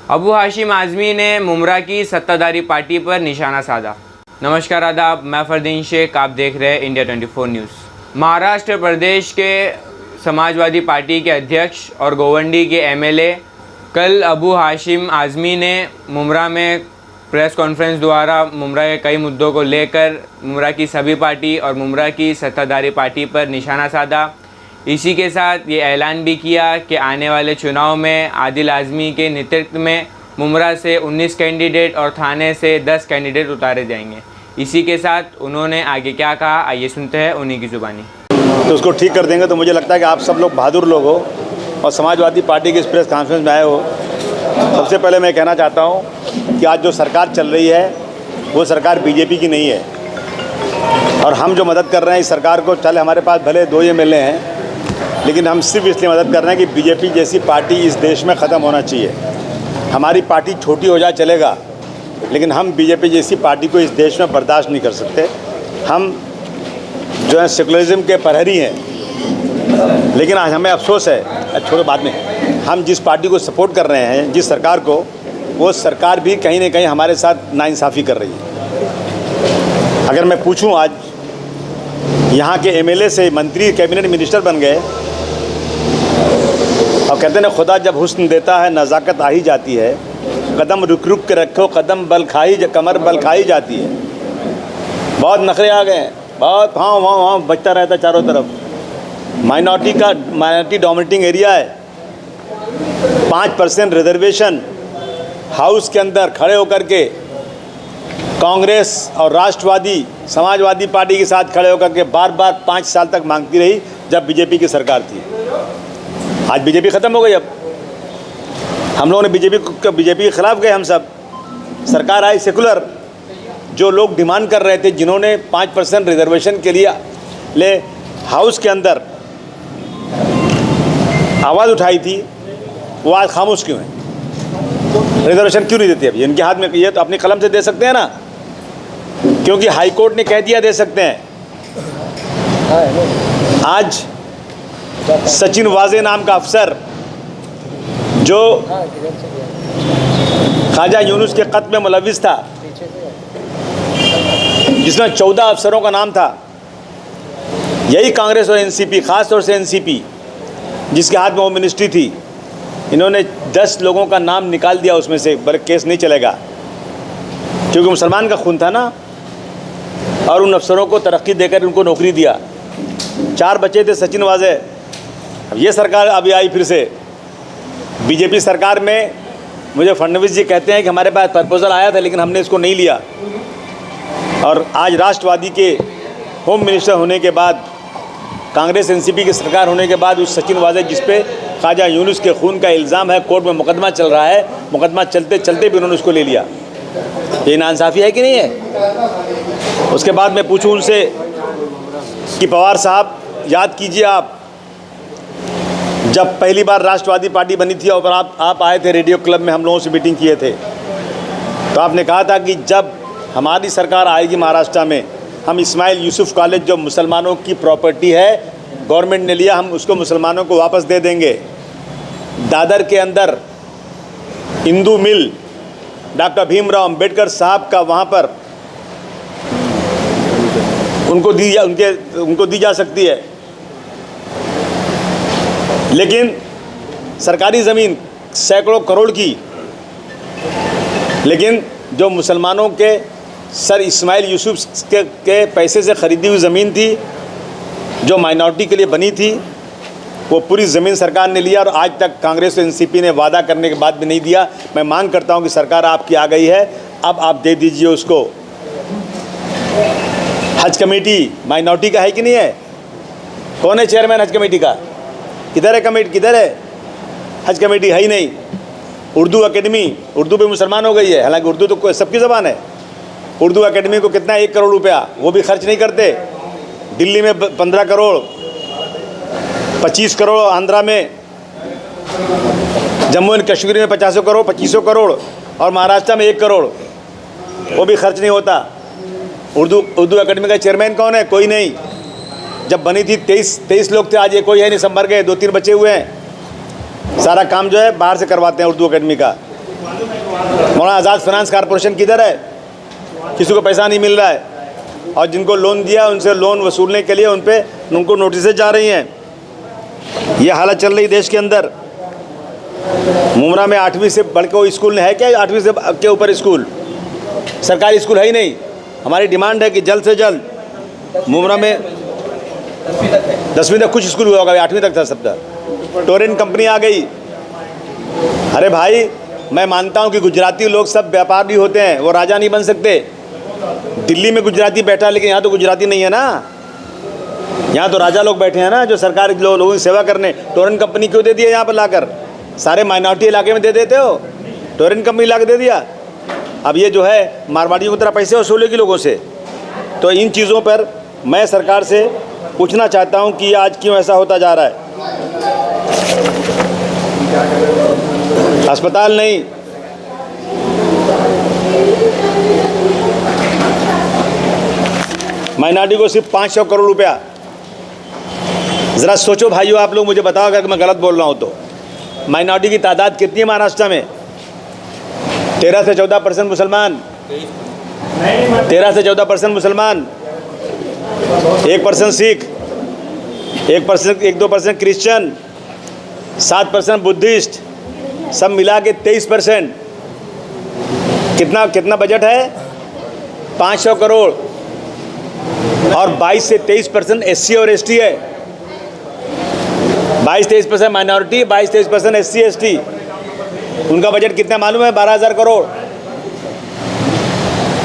अबू हाशिम आज़मी ने मुमरा की सत्ताधारी पार्टी पर निशाना साधा। नमस्कार आदाब, मैं फरदीन शेख, आप देख रहे हैं इंडिया 24 न्यूज़। महाराष्ट्र प्रदेश के समाजवादी पार्टी के अध्यक्ष और गोवंडी के एमएलए कल अबू हाशिम आज़मी ने मुमरा में प्रेस कॉन्फ्रेंस द्वारा मुमरा के कई मुद्दों को लेकर मुमरा की सभी पार्टी और मुमरा की सत्ताधारी पार्टी पर निशाना साधा। इसी के साथ ये ऐलान भी किया कि आने वाले चुनाव में आदिल आज़मी के नेतृत्व में मुमरा से 19 कैंडिडेट और थाने से 10 कैंडिडेट उतारे जाएंगे। इसी के साथ उन्होंने आगे क्या कहा, आइए सुनते हैं उन्हीं की ज़ुबानी। तो उसको ठीक कर देंगे। तो मुझे लगता है कि आप सब लोग बहादुर लोग हो और समाजवादी पार्टी की इस प्रेस कॉन्फ्रेंस में आए हो। सबसे पहले मैं कहना चाहता हूँ कि आज जो सरकार चल रही है वो सरकार बीजेपी की नहीं है और हम जो मदद कर रहे हैं इस सरकार को, चले हमारे पास भले 2 एमएलए हैं लेकिन हम सिर्फ इसलिए मदद कर रहे हैं कि बीजेपी जैसी पार्टी इस देश में ख़त्म होना चाहिए। हमारी पार्टी छोटी हो जाए चलेगा, लेकिन हम बीजेपी जैसी पार्टी को इस देश में बर्दाश्त नहीं कर सकते। हम जो है सेकुलरिज्म के प्रहरी हैं, लेकिन आज हमें अफसोस है, छोड़ो बाद में, हम जिस पार्टी को सपोर्ट कर रहे हैं, जिस सरकार को, वो सरकार भी कहीं ना कहीं हमारे साथ नाइंसाफ़ी कर रही है। अगर मैं पूछूं, आज यहाँ के एमएलए से मंत्री, कैबिनेट मिनिस्टर बन गए और कहते हैं खुदा जब हुस्न देता है नज़ाकत आ ही जाती है, कदम रुक रुक के रखो कदम बल खाई, कमर बल खाई जाती है। बहुत नखरे आ गए, बहुत हाँ बचता रहता चारों तरफ। माइनॉरिटी डोमिनेटिंग एरिया है, 5% रिजर्वेशन, हाउस के अंदर खड़े होकर के कांग्रेस और राष्ट्रवादी समाजवादी पार्टी के साथ खड़े होकर के बार बार 5 साल तक मांगती रही जब बीजेपी की सरकार थी। आज बीजेपी ख़त्म हो गई। अब हम लोगों ने बीजेपी के ख़िलाफ़ गए, हम सब। सरकार आई सेकुलर। जो लोग डिमांड कर रहे थे, जिन्होंने 5% रिजर्वेशन के लिए हाउस के अंदर आवाज़ उठाई थी, वो आज खामोश क्यों हैं? रिजर्वेशन क्यों नहीं देते? अभी इनके हाथ में, ये तो अपनी कलम से दे सकते हैं ना, क्योंकि हाई कोर्ट ने कह दिया दे सकते हैं। आज सचिन वाजे नाम का अफसर जो ख्वाजा यूनुस के कत्ल में मुलविस था, जिसमें 14 अफसरों का नाम था, यही कांग्रेस और एनसीपी, ख़ास तौर से एनसीपी जिसके हाथ में वो मिनिस्ट्री थी, इन्होंने 10 लोगों का नाम निकाल दिया उसमें से। बल्कि केस नहीं चलेगा क्योंकि मुसलमान का खून था ना, और उन अफसरों को तरक्की देकर उनको नौकरी दिया। 4 बच्चे थे सचिन वाजे। अब ये सरकार अभी आई फिर से, बीजेपी सरकार में मुझे फडणवीस जी कहते हैं कि हमारे पास प्रपोजल आया था लेकिन हमने इसको नहीं लिया। और आज राष्ट्रवादी के होम मिनिस्टर होने के बाद, कांग्रेस एनसीपी की सरकार होने के बाद, उस सचिन वाजे जिस पे ख्वाजा यूनुस के खून का इल्ज़ाम है, कोर्ट में मुकदमा चल रहा है, मुकदमा चलते चलते भी उन्होंने उसको ले लिया। ये नाइंसाफ़ी है कि नहीं है? उसके बाद मैं पूछूं उनसे कि पवार साहब, याद कीजिए आप जब पहली बार राष्ट्रवादी पार्टी बनी थी और आप आए थे रेडियो क्लब में, हम लोगों से मीटिंग किए थे, तो आपने कहा था कि जब हमारी सरकार आएगी महाराष्ट्र में, हम इस्माइल यूसुफ कॉलेज जो मुसलमानों की प्रॉपर्टी है, गवर्नमेंट ने लिया, हम उसको मुसलमानों को वापस दे देंगे। दादर के अंदर हिंदू मिल डॉक्टर भीमराव अंबेडकर साहब का, वहाँ पर उनको दी जा सकती है। लेकिन सरकारी ज़मीन सैकड़ों करोड़ की, लेकिन जो मुसलमानों के सर इस्माइल यूसुफ के पैसे से ख़रीदी हुई ज़मीन थी, जो माइनॉरिटी के लिए बनी थी, वो पूरी ज़मीन सरकार ने लिया और आज तक कांग्रेस और एनसीपी ने वादा करने के बाद भी नहीं दिया। मैं मांग करता हूं कि सरकार आपकी आ गई है, अब आप दे दीजिए उसको। हज कमेटी माइनॉरिटी का है कि नहीं है? कौन है चेयरमैन हज कमेटी का? किधर है कमेटी? किधर है? हज कमेटी है ही नहीं। उर्दू एकेडमी, उर्दू पे मुसलमान हो गई है, हालांकि उर्दू तो सबकी ज़बान है। उर्दू एकेडमी को कितना 1 करोड़ रुपया, वो भी खर्च नहीं करते। दिल्ली में 15 करोड़, 25 करोड़, आंध्रा में, जम्मू एंड कश्मीर में 50 करोड़, 25 करोड़, और महाराष्ट्र में 1 करोड़, वो भी खर्च नहीं होता। उर्दू एकेडमी का चेयरमैन कौन है? कोई नहीं। जब बनी थी 23 लोग थे, आज ये कोई है नहीं, सब मर गए, 2-3 बचे हुए हैं। सारा काम जो है बाहर से करवाते हैं उर्दू एकेडमी का। मौलाना आज़ाद फाइनेंस कॉरपोरेशन किधर है? किसी को पैसा नहीं मिल रहा है, और जिनको लोन दिया उनसे लोन वसूलने के लिए उनको नोटिसेज जा रही हैं। ये हालत चल रही देश के अंदर। मुमरा में 8वीं से बढ़ के कोई स्कूल है क्या? 8वीं से के ऊपर स्कूल, सरकारी स्कूल है ही नहीं। हमारी डिमांड है कि जल्द से जल्द मुमरा में 10वीं तक कुछ स्कूल हुआ होगा, 8वीं तक था सब तक। टोरेंट कंपनी आ गई। अरे भाई, मैं मानता हूँ कि गुजराती लोग सब व्यापारी होते हैं, वो राजा नहीं बन सकते। दिल्ली में गुजराती बैठा, लेकिन यहाँ तो गुजराती नहीं है ना। यहाँ तो राजा लोग बैठे हैं ना, जो सरकार लोगों की सेवा करने। टोरेंट कंपनी क्यों दे दिया यहाँ पर लाकर? सारे माइनॉरिटी इलाके में दे देते हो, टोरेंट कंपनी ला के दे दिया। अब ये जो है मारवाड़ियों की तरह पैसे वसूलेगी लोगों से। तो इन चीज़ों पर मैं सरकार से पूछना चाहता हूँ कि आज क्यों ऐसा होता जा रहा है। अस्पताल नहीं, माइनॉरिटी को सिर्फ 500 करोड़ रुपया। ज़रा सोचो भाइयों, आप लोग मुझे बताओ अगर मैं गलत बोल रहा हूँ तो। माइनॉरिटी की तादाद कितनी है महाराष्ट्र में? 13 से 14% मुसलमान, 13 से 14% मुसलमान, 1% सिख, 1-2% क्रिश्चियन, 7% बुद्धिस्ट, सब मिला के 23%। कितना बजट है? 500 करोड़। और 22 से 23% SC और ST है। 22-23% माइनॉरिटी, 22-23% SC ST। उनका बजट कितना मालूम है? 12,000 करोड़।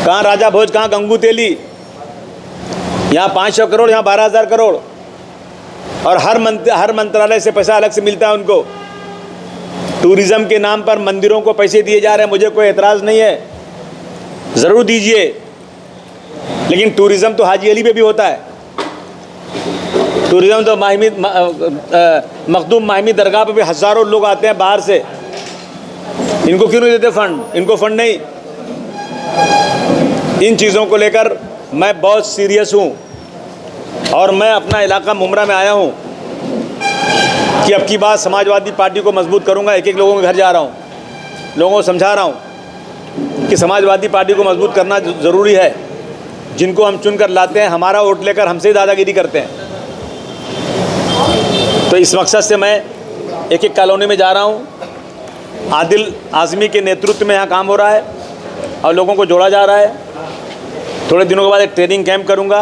कहाँ राजा भोज, कहाँ गंगू तेली? यहाँ 500 करोड़, यहाँ 12,000 करोड़। और हर मंत्रालय से पैसा अलग से मिलता है उनको। टूरिज़्म के नाम पर मंदिरों को पैसे दिए जा रहे हैं, मुझे कोई एतराज़ नहीं है, ज़रूर दीजिए। लेकिन टूरिज़्म तो हाजी अली पे भी होता है। टूरिज़्म तो मखदूम माहिमी दरगाह पे भी हज़ारों लोग आते हैं बाहर से। इनको क्यों नहीं देते फंड? इनको फंड नहीं। इन चीज़ों को लेकर मैं बहुत सीरियस हूँ, और मैं अपना इलाका मुमरा में आया हूँ कि अब की बात समाजवादी पार्टी को मजबूत करूँगा। एक लोगों के घर जा रहा हूँ, लोगों को समझा रहा हूँ कि समाजवादी पार्टी को मजबूत करना ज़रूरी है। जिनको हम चुन कर लाते हैं, हमारा वोट लेकर हमसे ही दादागिरी करते हैं। तो इस मकसद से मैं एक कॉलोनी में जा रहा हूँ। आदिल आज़मी के नेतृत्व में यहाँ काम हो रहा है और लोगों को जोड़ा जा रहा है। थोड़े दिनों के बाद एक ट्रेनिंग कैंप करूँगा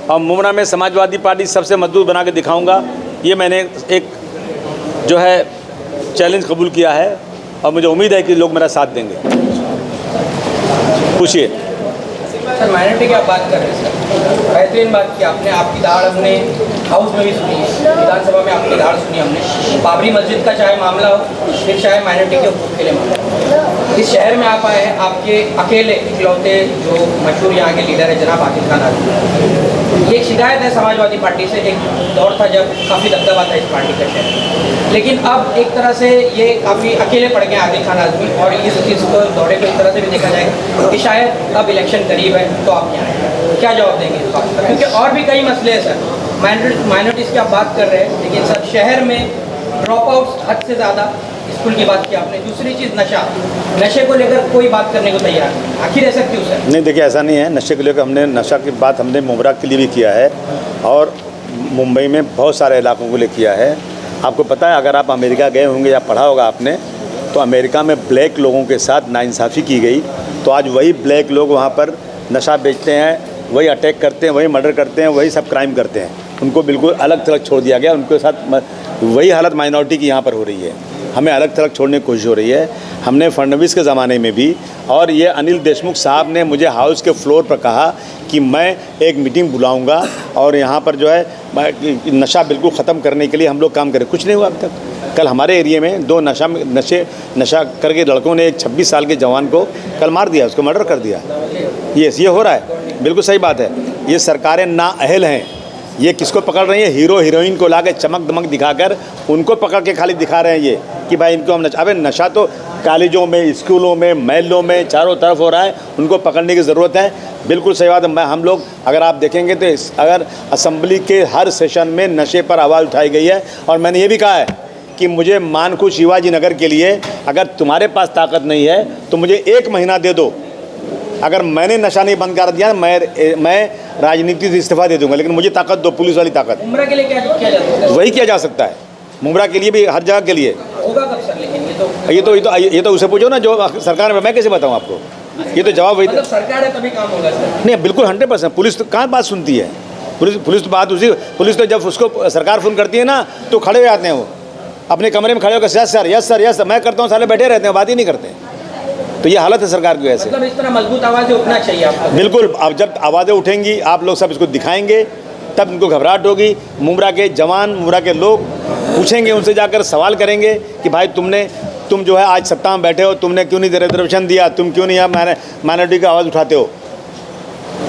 और मुमरा में समाजवादी पार्टी सबसे मजबूत बना के दिखाऊँगा। ये मैंने एक जो है चैलेंज कबूल किया है, और मुझे उम्मीद है कि लोग मेरा साथ देंगे। पूछिए सर। माइनॉरिटी की आप बात कर रहे हैं सर, बेहतरीन बात की आपने। आपकी दाड़ हमने हाउस में भी सुनी है, विधानसभा में आपकी दाड़ सुनी हमने। बाबरी मस्जिद का चाहे मामला हो, फिर चाहे माइनॉरिटी के हुकूक के लिए मामला। इस शहर में आप आए हैं, आपके अकेले इकलौते जो मशहूर यहाँ के लीडर है जनाब आदिल खान आज़मी। ये एक शिकायत है समाजवादी पार्टी से। एक दौर था जब काफ़ी दबदबा था इस पार्टी का शहर, लेकिन अब एक तरह से ये काफ़ी अकेले पड़ गए आदिल खान आज़मी। और इस दौरे को इस तरह से भी देखा जाएगा कि शायद अब इलेक्शन करीब है तो आप यहाँ आए। क्या जवाब देंगे इस बात पर? क्योंकि और भी कई मसले हैं सर। माइनॉरिटीज़ की आप बात कर रहे हैं, लेकिन सर शहर में ड्रॉप आउट्स हद से ज़्यादा। स्कूल की बात की आपने। दूसरी चीज़ नशे को लेकर कोई बात करने को तैयार नहीं। आखिर ऐसा क्यों सर? नहीं, देखिए ऐसा नहीं है। नशे को लेकर हमने नशा की बात हमने मुमरा के लिए भी किया है, और मुंबई में बहुत सारे इलाकों के लिए किया है। आपको पता है, अगर आप अमेरिका गए होंगे या पढ़ा होगा आपने, तो अमेरिका में ब्लैक लोगों के साथ नाइंसाफ़ी की गई, तो आज वही ब्लैक लोग वहाँ पर नशा बेचते हैं, वही अटैक करते हैं, वही मर्डर करते हैं, वही सब क्राइम करते हैं। उनको बिल्कुल अलग थलग छोड़ दिया गया। उनके साथ वही हालत माइनॉरिटी की यहाँ पर हो रही है। हमें अलग थलग छोड़ने की कोशिश हो रही है। हमने फडणवीस के ज़माने में भी, और ये अनिल देशमुख साहब ने मुझे हाउस के फ्लोर पर कहा कि मैं एक मीटिंग बुलाऊंगा और यहाँ पर जो है नशा बिल्कुल ख़त्म करने के लिए हम लोग काम करें। कुछ नहीं हुआ अब तक। कल हमारे एरिया में 2 नशा करके लड़कों ने एक 26 साल के जवान को कल मार दिया, उसको मर्डर कर दिया। ये हो रहा है। बिल्कुल सही बात है। ये सरकारें नाअहल हैं। ये किसको पकड़ रही है? हीरो हीरोइन को ला के चमक दमक दिखाकर उनको पकड़ के खाली दिखा रहे हैं ये कि भाई इनको हम अबे नशा तो कॉलेजों में, स्कूलों में, महलों में, चारों तरफ हो रहा है। उनको पकड़ने की ज़रूरत है। बिल्कुल सही बात है। हम लोग अगर आप देखेंगे तो अगर असेंबली के हर सेशन में नशे पर आवाज़ उठाई गई है, और मैंने ये भी कहा है कि मुझे मानखू शिवाजी नगर के लिए अगर तुम्हारे पास ताकत नहीं है तो मुझे 1 महीना दे दो। अगर मैंने नशा नहीं बंद कर दिया मैं राजनीति से इस्तीफा दे दूंगा, लेकिन मुझे ताकत दो, पुलिस वाली ताकत। मुमरा के लिए क्या किया जा सकता है? वही किया जा सकता है, मुमरा के लिए भी, हर जगह के लिए। होगा कब सर? लेकिन ये तो उसे पूछो ना जो सरकार में, मैं कैसे बताऊँ आपको? ये तो जवाब वही मतलब सरकार है तभी काम होगा सर? नहीं, बिल्कुल 100%। पुलिस तो कहाँ बात सुनती है? पुलिस तो बात उसी, पुलिस तो जब उसको सरकार फ़ोन करती है ना तो खड़े हो जाते हैं, वो अपने कमरे में खड़े होकर yes sir yes sir yes sir मैं करता हूँ, साले बैठे रहते हैं, बात ही नहीं करते। तो ये हालत है सरकार की वजह से। मतलब इस तरह मजबूत आवाज़ें उठना चाहिए आपको? बिल्कुल। अब जब आवाज़ें उठेंगी, आप लोग सब इसको दिखाएंगे, तब इनको घबराहट होगी। मुमरा के जवान, मुमरा के लोग पूछेंगे, उनसे जाकर सवाल करेंगे कि भाई तुम जो है आज सत्ता में बैठे हो, तुमने क्यों नहीं रिजर्वेशन दिया, तुम क्यों नहीं यहाँ माइनॉरिटी की आवाज़ उठाते हो।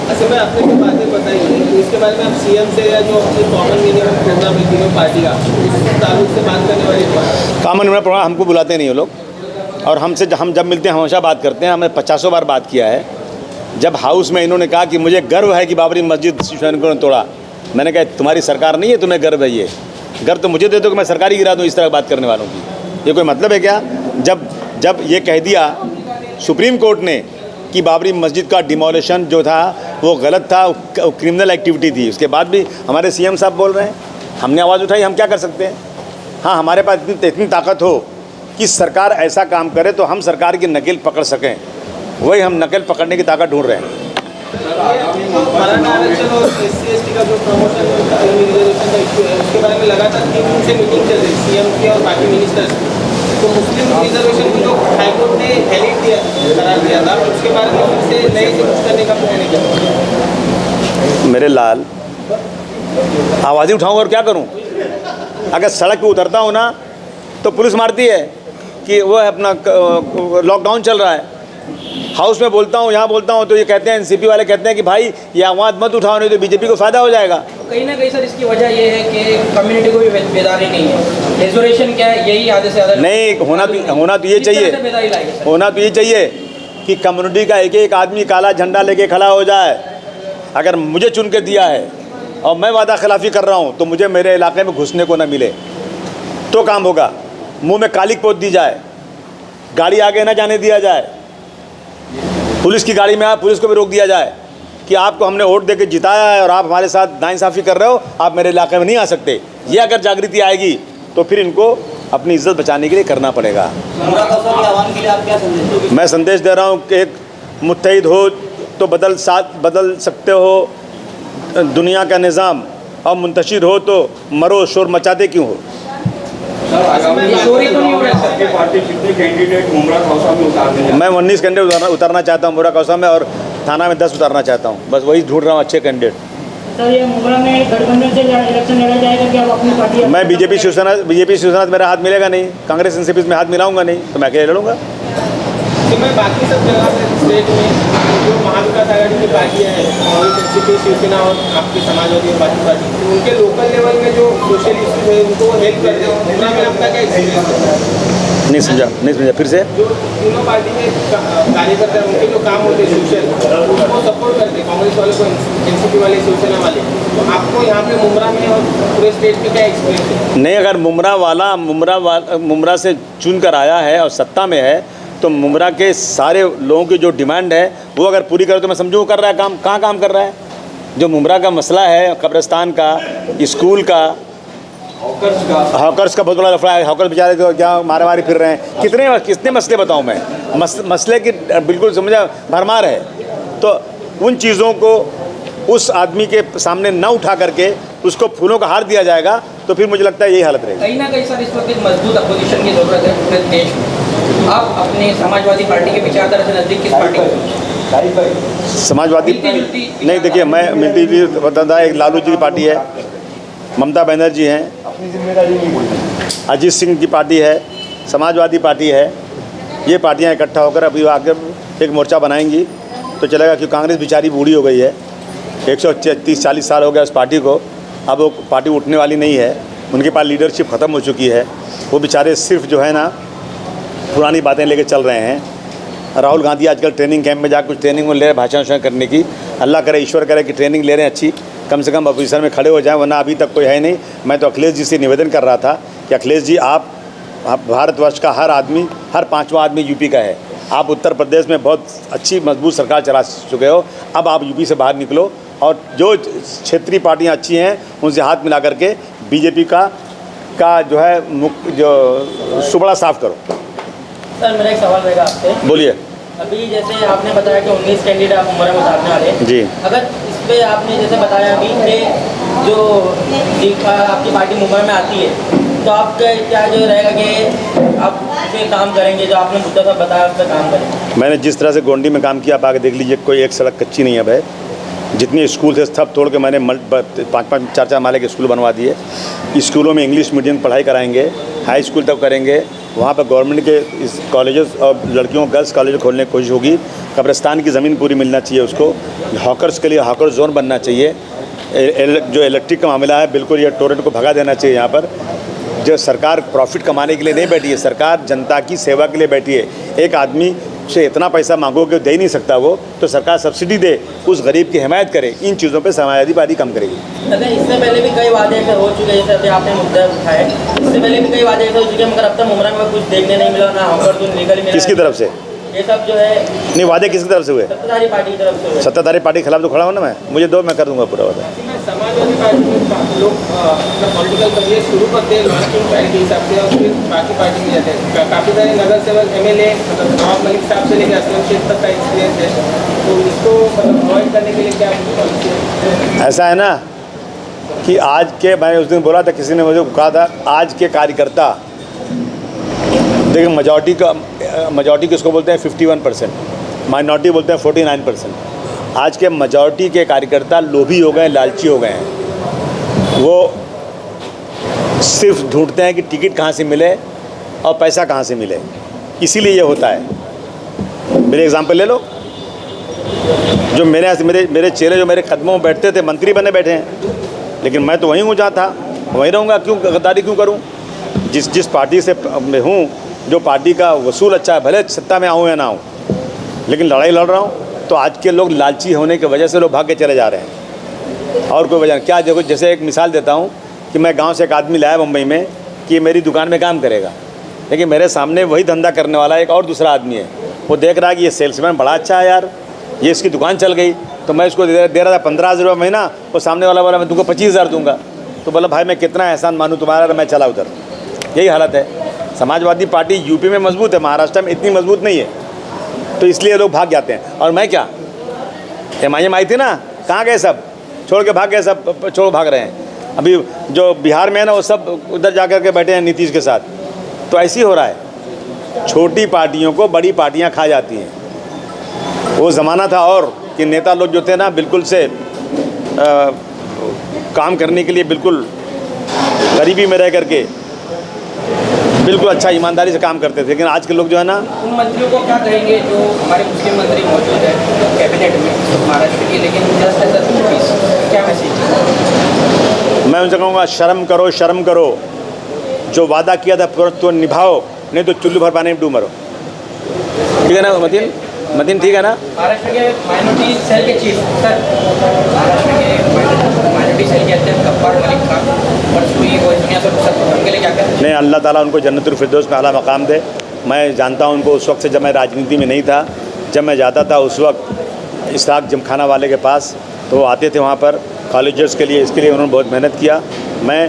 अच्छा, मैं आपने जो बातें बताई तो इसके बारे में आप सीएम से या जो अपनी कॉमन मिनिमम प्रोग्राम है तीनों पार्टी का, उस ताल्लुक से बात करने वाली बात। कॉमन मिनिमम प्रोग्राम हमको बुलाते नहीं वो लोग, और हम जब मिलते हैं हमेशा बात करते हैं। हमने 50 बार बात किया है। जब हाउस में इन्होंने कहा कि मुझे गर्व है कि बाबरी मस्जिद सैनिकों ने तोड़ा, मैंने कहा तुम्हारी सरकार नहीं है, तुम्हें गर्व है, ये गर्व तो मुझे दे दो कि मैं सरकारी गिरा दूँ इस तरह बात करने वालों की। ये कोई मतलब है क्या? जब ये कह दिया सुप्रीम कोर्ट ने कि बाबरी मस्जिद का डिमोलिशन जो था वो गलत था, क्रिमिनल एक्टिविटी थी, उसके बाद भी हमारे सीएम साहब बोल रहे हैं। हमने आवाज़ उठाई, हम क्या कर सकते हैं? हाँ, हमारे पास इतनी ताकत हो कि सरकार ऐसा काम करे तो हम सरकार की नकेल पकड़ सकें, वही हम नकेल पकड़ने की ताकत ढूंढ रहे हैं। मराठा आरक्षण और SC/ST का जो प्रमोशन रिजर्वेशन का इशू है, उसके बारे में लगातार 3 दिन से मीटिंग चल रही सीएम की और बाकी मिनिस्टर्स की। तो मुस्लिम रिजर्वेशन को जो हाईकोर्ट ने वैलिड करार दिया था, उसके बारे में फिर से नए से कुछ करने का प्लान है? मेरे लाल, आवाज़ें उठाऊँ और क्या करूँ? अगर सड़क पे उतरता हूँ ना तो पुलिस मारती है कि वो अपना लॉकडाउन चल रहा है। हाउस में बोलता हूँ, यहाँ बोलता हूँ, तो ये कहते हैं, एनसीपी वाले कहते हैं कि भाई ये आवाज़ मत उठाओ, नहीं तो बीजेपी को फ़ायदा हो जाएगा। कहीं ना कहीं सर इसकी वजह ये है कि कम्युनिटी को भी बेदारी नहीं है। रिजर्वेशन क्या है, यही आधे से ज़्यादा नहीं, होना तो ये चाहिए, होना तो ये चाहिए कि कम्युनिटी का एक आदमी काला झंडा लेके खड़ा हो जाए। अगर मुझे चुन के दिया है और मैं वादा खिलाफ़ी कर रहा हूँ तो मुझे मेरे इलाके में घुसने को ना मिले तो काम होगा। मुंह में कालिक पोत दी जाए, गाड़ी आगे ना जाने दिया जाए, पुलिस की गाड़ी में आए पुलिस को भी रोक दिया जाए कि आपको हमने वोट देकर जिताया है और आप हमारे साथ नाइंसाफ़ी कर रहे हो, आप मेरे इलाके में नहीं आ सकते। ये अगर जागृति आएगी तो फिर इनको अपनी इज्जत बचाने के लिए करना पड़ेगा। मैं संदेश दे रहा हूँ कि एक मुत्तहिद हो तो बदल सकते हो दुनिया का निज़ाम, और मुंतशिर हो तो मरो, शोर मचाते क्यों हो। मैं 19 कैंडिडेट उतारना चाहता हूँ मुमरा कौसा में, और थाना में 10 उतारना चाहता हूँ। बस वही ढूंढ रहा हूँ अच्छे कैंडिडेट। सर, ये मुमरा में गठबंधन से इलेक्शन लड़ा जाएगा कि आप अपनी पार्टी? मैं बीजेपी शिवसेना से मेरा हाथ मिलेगा नहीं, कांग्रेस एनसीपी में हाथ मिलाऊंगा नहीं, तो मैं अकेले लड़ूंगा। मैं बाकी सब जगह स्टेट में जो महाविकास आघाड़ी की पार्टियाँ हैं, कांग्रेस, एनसीपी, शिवसेना और आपकी समाजवादी और बाकी पार्टी, उनके लोकल लेवल में जो सोशल इश्यूज है उनको हेल्प करते हैं। मुमरा में आपका क्या एक्सपीरियंस है? नहीं समझा फिर से। जो तीनों पार्टी के कार्यकर्ता हैं, उनके जो काम होते हैं सोशल, उनको सपोर्ट करते हैं, कांग्रेस वाले को, एनसीपी वाले, शिवसेना वाले। तो आपको यहाँ पे मुमरा में और पूरे स्टेट में क्या एक्सपीरियंस है? नहीं, अगर मुमरा से चुन कर आया है और सत्ता में है तो मुमरा के सारे लोगों की जो डिमांड है वो अगर पूरी करे तो मैं समझूँ कर रहा है काम। कहाँ काम कर रहा है? जो मुमरा का मसला है, कब्रिस्तान का, स्कूल का, हॉकर्स का बहुत बड़ा लफड़ा है। हॉकर्स बेचारे तो क्या मारे फिर रहे हैं। कितने मसले बताऊं मैं? मसले की बिल्कुल समझा भरमार है। तो उन चीज़ों को उस आदमी के सामने न उठा करके उसको फूलों का हार दिया जाएगा तो फिर मुझे लगता है यही हालत रहेगी। कहीं ना कहीं सर इस वक्त एक मजबूत अपोजिशन की ज़रूरत है पूरे देश में। आप अपने समाजवादी पार्टी के विचारधारा से नज़दीक किस पार्टी को? समाजवादी नहीं, देखिए मैं मिलती जुलती बताता, एक लालू जी की पार्टी है, ममता बनर्जी हैं, अजीत सिंह की पार्टी है, समाजवादी पार्टी है। ये पार्टियां इकट्ठा होकर अभी आकर एक मोर्चा बनाएंगी तो चलेगा, क्योंकि कांग्रेस बेचारी बूढ़ी हो गई है, 130-40 साल हो गया उस पार्टी को। अब वो पार्टी उठने वाली नहीं है, उनके पास लीडरशिप ख़त्म हो चुकी है। वो बेचारे सिर्फ जो है ना पुरानी बातें लेके चल रहे हैं। राहुल गांधी आजकल ट्रेनिंग कैंप में जाकर कुछ ट्रेनिंग में ले रहे भाषण करने की। अल्लाह करे, ईश्वर करे कि ट्रेनिंग ले रहे हैं अच्छी, कम से कम ऑफिसर में खड़े हो जाएं, वरना अभी तक कोई है नहीं। मैं तो अखिलेश जी से निवेदन कर रहा था कि अखिलेश जी आप भारतवर्ष का हर आदमी, हर 5वां आदमी यूपी का है। आप उत्तर प्रदेश में बहुत अच्छी मजबूत सरकार चला चुके हो, अब आप यूपी से बाहर निकलो और जो क्षेत्रीय पार्टियां अच्छी हैं उनसे हाथ मिला करके बीजेपी का जो है जो सुबड़ा साफ करो। सर मेरा एक सवाल रहेगा आपसे। बोलिए। अभी जैसे आपने बताया कि 19 कैंडिडेट आप मुमरा में उतारने वाले हैं जी। अगर इस पे आपने जैसे बताया अभी कि जो आपकी पार्टी मुंबई में आती है तो आपका क्या जो रहेगा कि आप उस पर काम करेंगे, जो आपने मुद्दा सब बताया उस पर काम करेंगे? मैंने जिस तरह से गोंडी में काम किया, आप आगे देख लीजिए, कोई एक सड़क कच्ची नहीं अब है। जितने स्कूल थे सब तोड़ के मैंने 5-5 4-4 माले के स्कूल बनवा दिए। स्कूलों में इंग्लिश मीडियम पढ़ाई कराएंगे, हाई स्कूल तक करेंगे। वहाँ पर गवर्नमेंट के इस कॉलेजेस और लड़कियों गर्ल्स कॉलेज खोलने की कोशिश होगी। कब्रिस्तान की ज़मीन पूरी मिलना चाहिए उसको। हॉकर्स के लिए हॉकर जोन बनना चाहिए। जो इलेक्ट्रिक का मामला है, बिल्कुल ये टोरेंट को भगा देना चाहिए। यहाँ पर जो सरकार प्रॉफिट कमाने के लिए नहीं बैठी है, सरकार जनता की सेवा के लिए बैठी है। एक आदमी से इतना पैसा मांगोगे दे ही नहीं सकता वो, तो सरकार सब्सिडी दे, उस गरीब की हिमायत करे। इन चीज़ों पे समाजवादी पार्टी कम करेगी। इससे पहले भी कई वादे ऐसे हो चुके हैं, जैसे अभी आपने मुद्दा उठाया, इससे पहले भी कई वादे ऐसे हो चुके हैं, मगर अब तक मुमरा में कुछ देखने नहीं मिला, ना हॉकर जोन लीगल मिला। किसकी तरफ से? ये सब जो है नहीं, वादे किसकी तरफ से हुए? सत्ताधारी पार्टी की तरफ से हुए। सत्ताधारी पार्टी के खिलाफ तो खड़ा हूँ ना मैं, मुझे दो, मैं कर दूंगा पूरा वादा। समाजवादी पार्टी में लोग अपना पॉलिटिकल करियर शुरू करते हैं लॉन्चिंग पैड के हिसाब से और फिर बाकी पार्टी में जाते हैं। काफ़ी सारे नगर सेवक MLA मतलब नवाब मलिक साहब से लेकर असलम शेख तक का एक्सपीरियंस है, तो इसको मतलब अवॉइड करने के लिए क्या पॉलिसी है? ऐसा है ना कि आज के, मैंने उस दिन बोला था, किसी ने मुझे कहा था, आज के कार्यकर्ता देखिए, मेजॉरिटी किसको बोलते हैं? 51%, माइनॉरिटी बोलते हैं 49%। आज के मेजॉरिटी के कार्यकर्ता लोभी हो गए, लालची हो गए हैं। वो सिर्फ ढूंढते हैं कि टिकट कहाँ से मिले और पैसा कहाँ से मिले, इसीलिए ये होता है। मेरे एग्जाम्पल ले लो, जो मेरे चेहरे जो मेरे कदमों में बैठते थे, मंत्री बने बैठे हैं, लेकिन मैं तो वहीं हूँ जहाँ था, वहीं रहूँगा। क्यों गद्दारी क्यों करूँ? जिस पार्टी से मैं हूँ, जो पार्टी का वसूल अच्छा है, भले सत्ता में आऊँ या ना आऊँ, लेकिन लड़ाई लड़ रहा हूँ। तो आज के लोग लालची होने की वजह से लोग भाग के चले जा रहे हैं, और कोई वजह नहीं। क्या देखो, जैसे एक मिसाल देता हूँ कि मैं गांव से एक आदमी लाया मुंबई में कि मेरी दुकान में काम करेगा, लेकिन मेरे सामने वही धंधा करने वाला एक और दूसरा आदमी है। वो देख रहा है कि ये सेल्समैन बड़ा अच्छा है यार, ये इसकी दुकान चल गई, तो मैं इसको दे रहा था 15,000 रुपये महीना, और सामने वाला बोला मैं तुमको 25,000 दूंगा। तो बोला भाई मैं कितना एहसान मानूँ तुम्हारा, मैं चला उधर। यही हालत है। समाजवादी पार्टी यूपी में मजबूत है, महाराष्ट्र में इतनी मजबूत नहीं है, तो इसलिए लोग भाग जाते हैं। और मैं क्या, MIM आई थी ना, कहाँ गए सब? छोड़ के भाग गए सब, छोड़ भाग रहे हैं। अभी जो बिहार में है ना, वो सब उधर जा कर के बैठे हैं नीतीश के साथ। तो ऐसे ही हो रहा है, छोटी पार्टियों को बड़ी पार्टियां खा जाती हैं। वो ज़माना था और कि नेता लोग जो थे ना, बिल्कुल से काम करने के लिए बिल्कुल गरीबी में रह करके बिल्कुल अच्छा ईमानदारी से काम करते थे। लेकिन आज के लोग जो है ना, उन मंत्रियों को क्या कहेंगे जो हमारे मुस्लिम मंत्री मौजूद है कैबिनेट में महाराष्ट्र के, लेकिन जस्ट एज अ क्या मैसेज? मैं उनसे कहूँगा शर्म करो, शर्म करो। जो वादा किया था तो निभाओ, नहीं तो चुल्लू भर पानी में डूब मरो। ठीक है ना मतीन, ठीक है ना? महाराष्ट्र के माइनॉरिटी सेल के चीफ सर, महाराष्ट्र के माइनॉरिटी सेल के अध्यक्ष गफ्फार मलिक खान और सुई वो दुनिया से उनके लिए क्या करें? नहीं, अल्लाह ताला उनको जन्नतुल फिरदौस में आला मकाम दे। मैं जानता हूँ उनको उस वक्त से, जब मैं राजनीति में नहीं था। जब मैं जाता था उस वक्त इस्हाक जमखाना वाले के पास, तो वो आते थे वहाँ पर कॉलेजेस के लिए, इसके लिए उन्होंने बहुत मेहनत किया। मैं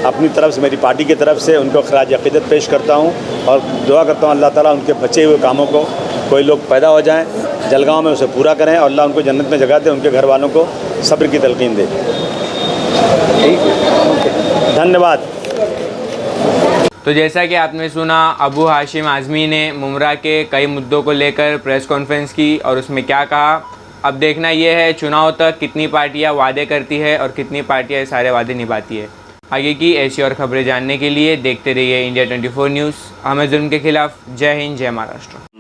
अपनी तरफ से, मेरी पार्टी की तरफ से उनको खराज अक़ीदत पेश करता हूँ और दुआ करता हूँ अल्लाह ताला उनके बचे हुए कामों को, कोई लोग पैदा हो जाएं जलगांव में, उसे पूरा करें और अल्लाह उनको जन्नत में जगह दे, उनके घर वालों को सब्र की तलकीन दे। धन्यवाद। तो जैसा कि आपने सुना, अबू हाशिम आज़मी ने मुमरा के कई मुद्दों को लेकर प्रेस कॉन्फ्रेंस की और उसमें क्या कहा। अब देखना ये है चुनाव तक कितनी पार्टियां वादे करती है और कितनी पार्टियां सारे वादे निभाती है। आगे की ऐसी और खबरें जानने के लिए देखते रहिए इंडिया 24 न्यूज़। हमें जुल्म के खिलाफ। जय हिंद, जय महाराष्ट्र।